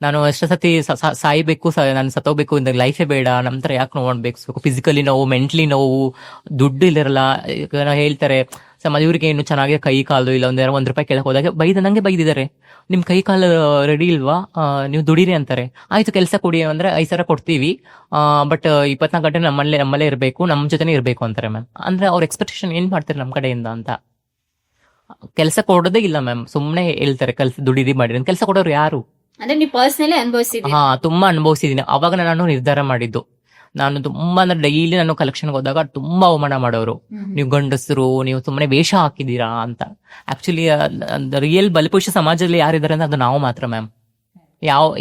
ನಾನು ಎಷ್ಟೋ ಸತಿ ಸಾಯ್ಬೇಕು, ನಾನು ಸತ್ತೋಗ್ಬೇಕು ಇಂದ ಲೈಫೇ ಬೇಡ, ನಮ್ ತರ ಯಾಕೆ ನೋವು ಅನ್ಬೇಕು, ಫಿಸಿಕಲಿ ನೋವು, ಮೆಂಟ್ಲಿ ನೋವು, ದುಡ್ಡು ಇಲ್ಲಿರಲ್ಲ. ಈಗ ಹೇಳ್ತಾರೆ ಇವ್ರಿಗೆ ಏನು ಚೆನ್ನಾಗಿ ಕೈ ಕಾಲು ಇಲ್ಲ, ಒಂದ್ ರೂಪಾಯಿ ಕೇಳಕ್ ಹೋದಾಗ ನಂಗೆ ಬೈದಿದ್ದಾರೆ, ನಿಮ್ ಕೈ ಕಾಲು ರೆಡಿ ಇಲ್ವಾ, ನೀವು ದುಡೀರಿ ಅಂತಾರೆ. ಆಯ್ತು ಕೆಲಸ ಕೊಡಿ ಅಂದ್ರೆ 5,000 ಕೊಡ್ತೀವಿ, ಬಟ್ 24 ಗಂಟೆ ನಮ್ಮಲ್ಲೇ ಇರಬೇಕು, ನಮ್ಮ ಜೊತೆನೇ ಇರಬೇಕು ಅಂತಾರೆ ಮ್ಯಾಮ್. ಅಂದ್ರೆ ಅವ್ರ ಎಕ್ಸ್ಪೆಕ್ಟೇಷನ್ ಏನ್ ಮಾಡ್ತಾರೆ ನಮ್ ಕಡೆಯಿಂದ ಅಂತ. ಕೆಲಸ ಕೊಡೋದೇ ಇಲ್ಲ ಮ್ಯಾಮ್, ಸುಮ್ನೆ ಹೇಳ್ತಾರೆ ಕೆಲಸ ದುಡೀರಿ ಮಾಡಿರಿ. ಕೆಲಸ ಕೊಡೋರು ಯಾರು? ಅಂದ್ರೆ ನೀವು ಪರ್ಸನಲಿ ಅನುಭವಿಸಿದ್ರಿ? ತುಂಬಾ ಅನುಭವಿಸಿದೀನಿ. ಅವಾಗ ನಾನು ನಿರ್ಧಾರ ಮಾಡಿದ್ದು, ನಾನು ತುಂಬಾ ಅಂದ್ರೆ ಡೈಲಿ ನಾನು ಕಲೆಕ್ಷನ್ಗೆ ಹೋದಾಗ ತುಂಬಾ ಅವಮಾನ ಮಾಡೋರು, ನೀವು ಗಂಡಸರು, ನೀವು ಸುಮ್ಮನೆ ವೇಷ ಹಾಕಿದೀರಾ ಅಂತ. ಆಕ್ಚುಲಿ ರಿಯಲ್ ಬಲಿಪುರುಷ ಸಮಾಜದಲ್ಲಿ ಯಾರಿದ್ದಾರೆ ಅಂದ್ರೆ ಅದು ನಾವು ಮಾತ್ರ ಮ್ಯಾಮ್.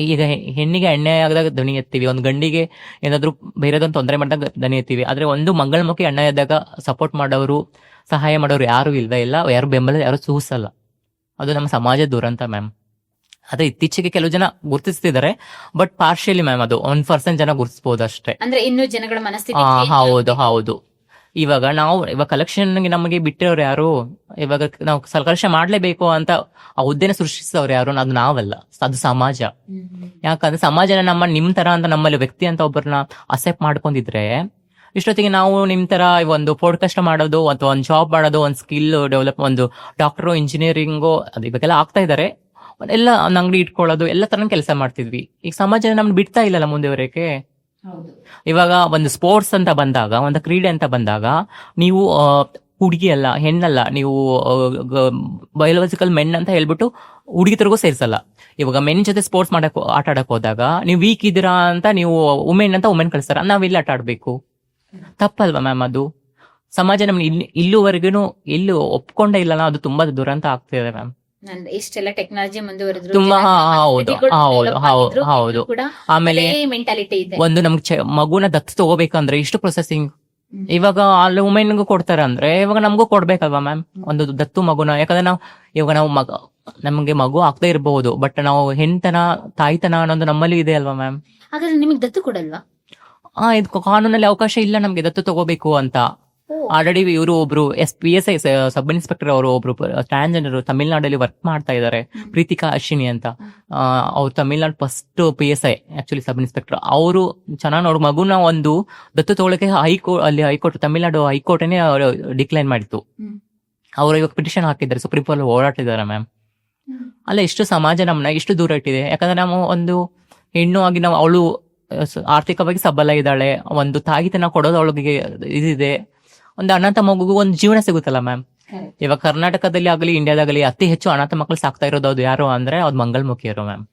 ಈಗ ಹೆಣ್ಣಿಗೆ ಅನ್ಯಾಯ ಆದಾಗ ದನಿ ಎತ್ತೀವಿ, ಒಂದು ಗಂಡಿಗೆ ಏನಾದ್ರು ಬೇರೆದೊಂದು ತೊಂದರೆ ಮಾಡಿದಾಗ ದನಿ ಎತ್ತೀವಿ. ಆದ್ರೆ ಒಂದು ಮಂಗಳಮುಖಿ ಅನ್ಯಾಯ ಆದಾಗ ಸಪೋರ್ಟ್ ಮಾಡೋರು, ಸಹಾಯ ಮಾಡೋರು ಯಾರು ಇಲ್ವೇ ಇಲ್ಲ, ಯಾರು ಬೆಂಬಲ ಯಾರು ಸೂಸಲ್ಲ. ಅದು ನಮ್ಮ ಸಮಾಜ ದುರಂತ ಮ್ಯಾಮ್. ಅದೇ ಇತ್ತೀಚೆಗೆ ಕೆಲವು ಜನ ಗುರುತಿಸ್ತಿದ್ದಾರೆ, ಬಟ್ ಪಾರ್ಶಿಯಲಿ ಮ್ಯಾಮ್, ಅದು 1% ಜನ ಗುರುತಿಸಬಹುದು ಅಷ್ಟೇ. ಅಂದ್ರೆ ಇನ್ನೂ ಜನಗಳ ಮನಸ್ಥಿತಿ. ಹೌದು. ಇವಾಗ ಕಲೆಕ್ಷನ್ ನಮಗೆ ಬಿಟ್ಟಿರೋರು ಯಾರು? ಇವಾಗ ನಾವು ಕಲೆಕ್ಷನ್ ಮಾಡ್ಲೇಬೇಕು ಅಂತ ಆ ಹುದ್ದೆನ ಸೃಷ್ಟಿಸಿದವ್ರು ಯಾರು? ಅದು ನಾವಲ್ಲ, ಅದು ಸಮಾಜ. ಯಾಕಂದ್ರೆ ಸಮಾಜನ ನಿಮ್ ತರ ಅಂತ ನಮ್ಮಲ್ಲಿ ವ್ಯಕ್ತಿ ಅಂತ ಒಬ್ಬರನ್ನ ಅಕ್ಸೆಪ್ಟ್ ಮಾಡ್ಕೊಂಡಿದ್ರೆ, ಇಷ್ಟೊತ್ತಿಗೆ ನಾವು ನಿಮ್ ತರ ಒಂದು ಪಾಡ್ಕಾಸ್ಟ್ ಮಾಡೋದು ಅಥವಾ ಒಂದು ಜಾಬ್ ಮಾಡೋದು, ಒಂದು ಸ್ಕಿಲ್ ಡೆವಲಪ್, ಒಂದು ಡಾಕ್ಟರ್, ಇಂಜಿನಿಯರಿಂಗು, ಅದು ಇವಾಗೆಲ್ಲ ಆಗ್ತಾ ಇದಾರೆ, ಎಲ್ಲ ಒಂದು ಅಂಗಡಿ ಇಟ್ಕೊಳ್ಳೋದು, ಎಲ್ಲ ತರ ಕೆಲಸ ಮಾಡ್ತಿದ್ವಿ. ಈಗ ಸಮಾಜ ನಮ್ಗೆ ಬಿಡ್ತಾ ಇಲ್ಲಲ್ಲ ಮುಂದೆವರೆಗೆ. ಇವಾಗ ಒಂದು ಸ್ಪೋರ್ಟ್ಸ್ ಅಂತ ಬಂದಾಗ, ಒಂದು ಕ್ರೀಡೆ ಅಂತ ಬಂದಾಗ, ನೀವು ಹುಡುಗಿ ಅಲ್ಲ, ಹೆಣ್ಣಲ್ಲ, ನೀವು ಬಯೋಲಾಜಿಕಲ್ ಮೆನ್ ಅಂತ ಹೇಳ್ಬಿಟ್ಟು ಹುಡುಗಿತರಿಗೂ ಸೇರ್ಸಲ್ಲ. ಇವಾಗ ಮೆನ್ ಜೊತೆ ಸ್ಪೋರ್ಟ್ಸ್ ಆಟ ಆಡಕ್ ಹೋದಾಗ ನೀವು ವೀಕ್ ಇದ್ದೀರಾ ಅಂತ ನೀವು ವುಮೆನ್ ಅಂತ ವುಮೆನ್ ಕಳಿಸ್ತಾರ, ನಾವೆಲ್ಲಿ ಆಟ ಆಡ್ಬೇಕು? ತಪ್ಪಲ್ವಾ ಮ್ಯಾಮ್? ಅದು ಸಮಾಜ ನಮ್ಗೆ ಇಲ್ಲಿವರೆಗೂ ಎಲ್ಲೂ ಒಪ್ಕೊಂಡೇ ಇಲ್ಲ, ಅದು ತುಂಬಾ ದುರಂತ ಆಗ್ತಿದೆ ಮ್ಯಾಮ್. ಇಷ್ಟೆಲ್ಲ ಟೆಕ್ನಾಲಜಿ ಮುಂದುವರೆದ್ರು ತುಂಬಾ ಹೌದು. ಆಮೇಲೆ ಮೆಂಟಾಲಿಟಿ ಇದೆ. ಒಂದು ನಮ್ಗೆ ಮಗುನ ದತ್ತು ತಗೋಬೇಕಂದ್ರೆ ಇಷ್ಟು ಪ್ರೊಸೆಸಿಂಗ್. ಇವಾಗ ಅಲ್ಲಿ ವುಮೆನ್ಗೂ ಕೊಡ್ತಾರೆ ಅಂದ್ರೆ ಇವಾಗ ನಮಗೂ ಕೊಡ್ಬೇಕಲ್ವಾ ಮ್ಯಾಮ್ ಒಂದು ದತ್ತು ಮಗುನ? ಯಾಕಂದ್ರೆ ನಾವು ನಮ್ಗೆ ಮಗು ಆಗ್ತಾ ಇರಬಹುದು, ಬಟ್ ನಾವು ಹೆಣ್ತನ, ತಾಯ್ತನ ಅನ್ನೋದು ನಮ್ಮಲ್ಲಿ ಇದೆ ಅಲ್ವಾ ಮ್ಯಾಮ್? ಹಾಗಾದ್ರೆ ನಿಮಗೆ ದತ್ತು ಕೊಡಲ್ವಾ? ಇದು ಕಾನೂನಲ್ಲಿ ಅವಕಾಶ ಇಲ್ಲ ನಮ್ಗೆ ದತ್ತು ತಗೋಬೇಕು ಅಂತ. ಆಲ್ರೆಡಿ ಇವರು ಒಬ್ರು PSI ಸಬ್ ಇನ್ಸ್ಪೆಕ್ಟರ್, ಅವರು ಒಬ್ರು ಟ್ರಾನ್ಸ್ಜೆಂಡರ್ ತಮಿಳ್ನಾಡಲ್ಲಿ ವರ್ಕ್ ಮಾಡ್ತಾ ಇದ್ದಾರೆ, ಪ್ರೀತಿಕಾ ಅಶ್ವಿನಿ ಅಂತ. ಅವ್ರು Tamil Nadu first PSI actually sub inspector. ಅವರು ಚೆನ್ನಾಗಿ ನೋಡಿ ಮಗುನ ಒಂದು ದತ್ತು ತಗೊಳಕ್ಕೆ ಹೈಕೋರ್ಟ್ ತಮಿಳ್ನಾಡು ಹೈಕೋರ್ಟೇ ಡಿಕ್ಲೈನ್ ಮಾಡಿತ್ತು. ಅವರು ಇವಾಗ ಪಿಟಿಷನ್ ಹಾಕಿದ್ದಾರೆ, ಸುಪ್ರೀಂ ಕೋರ್ಟ್ ಓಡಾಡ್ತಿದ್ದಾರೆ ಮ್ಯಾಮ್. ಅಲ್ಲ, ಎಷ್ಟು ಸಮಾಜ ನಮ್ಮನ್ನ ಎಷ್ಟು ದೂರ ಇಟ್ಟಿದೆ. ಯಾಕಂದ್ರೆ ನಾವು ಒಂದು ಹೆಣ್ಣು ಆಗಿ ಅವಳು ಆರ್ಥಿಕವಾಗಿ ಸಬಲ ಇದ್ದಾಳೆ, ಒಂದು ತಾಯಿತನ ಕೊಡೋದು ಅವಳಿಗೆ ಇದಿದೆ, ಒಂದು ಅನಾಥ ಮಗುಗೂ ಒಂದು ಜೀವನ ಸಿಗುತ್ತಲ್ಲ ಮ್ಯಾಮ್. ಇವಾಗ ಕರ್ನಾಟಕದಲ್ಲಿ ಆಗಲಿ ಇಂಡಿಯಾದಾಗಲಿ ಅತಿ ಹೆಚ್ಚು ಅನಾಥ ಮಕ್ಕಳು ಸಾಕ್ತಾ ಇರೋದು ಅದು ಯಾರು ಅಂದ್ರೆ ಅದು ಮಂಗಲ್ಮುಖಿಯರು ಮ್ಯಾಮ್.